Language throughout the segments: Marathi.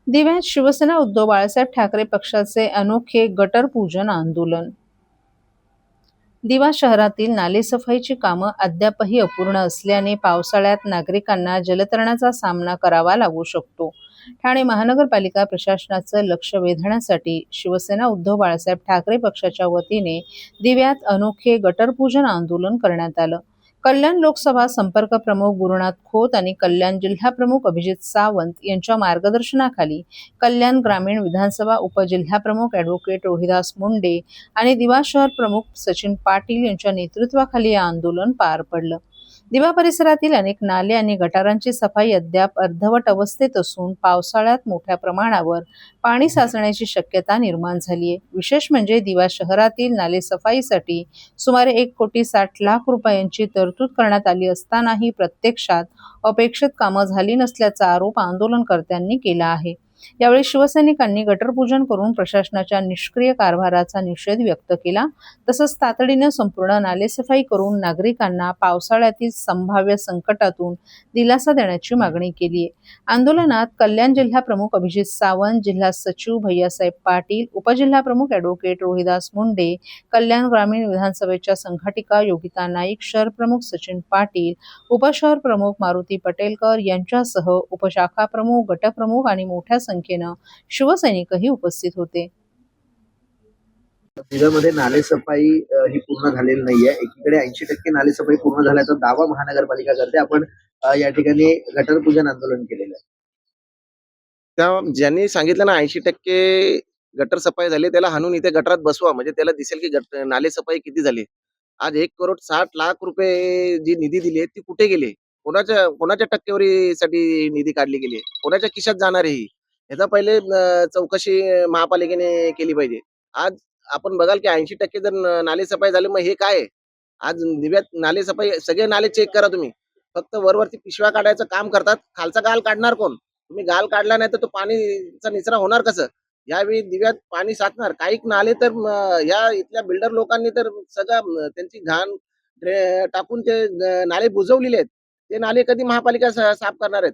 दिव्यात शिवसेना उद्धव बाळासाहेब ठाकरे पक्षाचे अनोखे गटर पूजन आंदोलन. दिवा शहरातील नालेसफाईची कामं अद्यापही अपूर्ण असल्याने पावसाळ्यात नागरिकांना जलतरणाचा सामना करावा लागू शकतो. ठाणे महानगरपालिका प्रशासनाचं लक्ष वेधण्यासाठी शिवसेना उद्धव बाळासाहेब ठाकरे पक्षाच्या वतीने दिव्यात अनोखे गटरपूजन आंदोलन करण्यात आलं. कल्याण लोकसभा संपर्क प्रमुख गुरुनाथ खोत आणि कल्याण जिल्हा प्रमुख अभिजित सावंत यांच्या मार्गदर्शनाखाली कल्याण ग्रामीण विधानसभा उपजिल्हाप्रमुख ॲडव्होकेट रोहिदास मुंडे आणि दिवा शहर प्रमुख सचिन पाटील यांच्या नेतृत्वाखाली हे आंदोलन पार पडलं. दिवा परिसरातील अनेक नाले आणि गटारांची सफाई अद्याप अर्धवट अवस्थेत असून पावसाळ्यात मोठ्या प्रमाणावर पाणी साचण्याची शक्यता निर्माण झाली आहे. विशेष म्हणजे दिवा शहरातील नाले सफाईसाठी सुमारे 1,60,00,000 रुपयांची तरतूद करण्यात आली असतानाही प्रत्यक्षात अपेक्षित कामं झाली नसल्याचा आरोप आंदोलनकर्त्यांनी केला आहे. यावेळी शिवसैनिकांनी गटरपूजन करून प्रशासनाच्या निष्क्रिय कारभाराचा निषेध व्यक्त केला. तसंच तातडीनं संपूर्ण नालेसफाई करून नागरिकांना पावसाळ्यातील संभाव्य संकटातून दिलासा देण्याची मागणी केली आहे. आंदोलनात कल्याण जिल्हा प्रमुख अभिजित सावंत, जिल्हा सचिव भैयासाहेब पाटील, उपजिल्हा प्रमुख ॲडव्होकेट रोहिदास मुंडे, कल्याण ग्रामीण विधानसभेच्या संघटिका योगिता नाईक, शहर प्रमुख सचिन पाटील, उपशहर प्रमुख मारुती पटेलकर यांच्यासह उपशाखा प्रमुख, गटप्रमुख आणि मोठ्या संख्येनं शिवसैनिकही उपस्थित होते. दिव्यामध्ये नालेसफाई ही पूर्ण झालेली नाहीये. एकीकडे 80% नालेसफाई पूर्ण झाल्याचा दावा महानगरपालिका करते. आपण या ठिकाणी गटर पूजन आंदोलन केलेलं आहे. त्या ज्यांनी सांगितलं ना 80% गटर सफाई झाली त्याला हाणून इथे गटरात बसवा म्हणजे त्याला दिसेल की नाले सफाई किती झाली. आज 1,60,00,000 रुपये जी निधी दिली आहे ती कुठे गेली? कोणाच्या टक्केवारीसाठी निधी काढली गेली? कोणाच्या खिशात जाणार आहे ही? ह्याचा पहिले चौकशी महापालिकेने केली पाहिजे. आज आपण बघाल की 80% जर नाले सफाई झाली मग हे काय आहे? आज दिव्यात नाले सफाई सगळे नाले चेक करा तुम्ही. फक्त वरवरती पिशव्या काढायचं काम करतात. खालचा गाळ काढणार कोण? तुम्ही गाळ काढला नाही तर तो पाणीचा निचरा होणार कसं? यावेळी दिव्यात पाणी साचणार. काही नाले तर या इथल्या बिल्डर लोकांनी तर सगळं त्यांची घाण टाकून ते नाले बुजवलेले आहेत. ते नाले कधी महापालिका साफ करणार आहेत?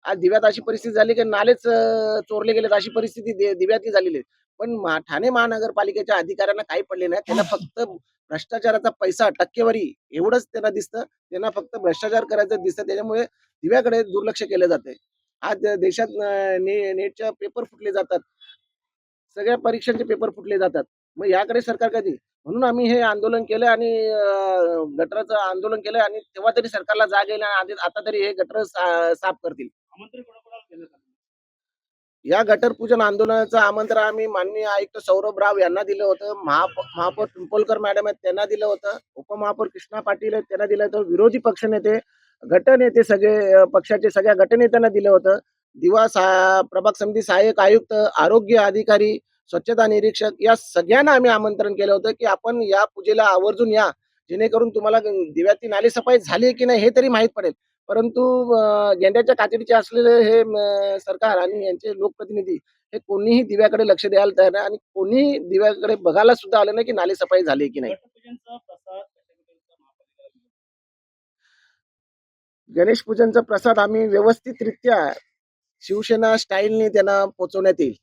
आज दिव्यात अशी परिस्थिती झाली की नालेच चोरले गेलेत अशी परिस्थिती दिव्यातली झालेली आहे. पण ठाणे महानगरपालिकेच्या अधिकाऱ्यांना काही पडले नाही. त्यांना फक्त भ्रष्टाचाराचा पैसा, टक्केवारी एवढंच त्यांना दिसतं. त्यांना फक्त भ्रष्टाचार करायचं दिसतं. त्याच्यामुळे दिव्याकडे दुर्लक्ष केलं जातंय. आज देशात नेटच्या पेपर फुटले जातात. सगळ्या परीक्षांचे पेपर फुटले जातात. मग याकडे सरकार कधी? म्हणून आम्ही हे आंदोलन केलं आणि गटराचं आंदोलन केलं आणि तेव्हा तरी सरकारला जाग येईल आणि आता तरी हे गटर साफ करतील. या गटर पूजन आंदोलनाचं आमंत्रण आम्ही माननीय आयुक्त सौरभ राव यांना दिलं होतं. महापौर पिंपळकर मॅडम आहेत त्यांना दिलं होतं. उपमहापौर कृष्णा पाटील आहेत त्यांना दिलं होतं. विरोधी पक्षनेते, गटनेते सगळे पक्षाचे सगळ्या गटनेत्यांना दिलं होतं. दिवा प्रभाग समिती सहाय्यक आयुक्त, आरोग्य अधिकारी, स्वच्छता निरीक्षक या सगळ्यांना आम्ही आमंत्रण केलं होतं की आपण या पूजेला आवर्जून या. जेणेकरून तुम्हाला दिव्याची नालेसफाई झाली की नाही हे तरी माहीत पडेल. परंतु गेंड्याच्या कातडीचे असलेले हे सरकार आणि यांचे लोकप्रतिनिधी हे कोणीही दिव्याकडे लक्ष द्यायला तयार नाही आणि कोणीही दिव्याकडे बघायला सुद्धा आलं नाही की नालेसफाई झाली की नाही. गणेश पूजनचा प्रसाद आम्ही व्यवस्थितरित्या शिवसेना स्टाईलने त्यांना पोहोचवण्यात येईल.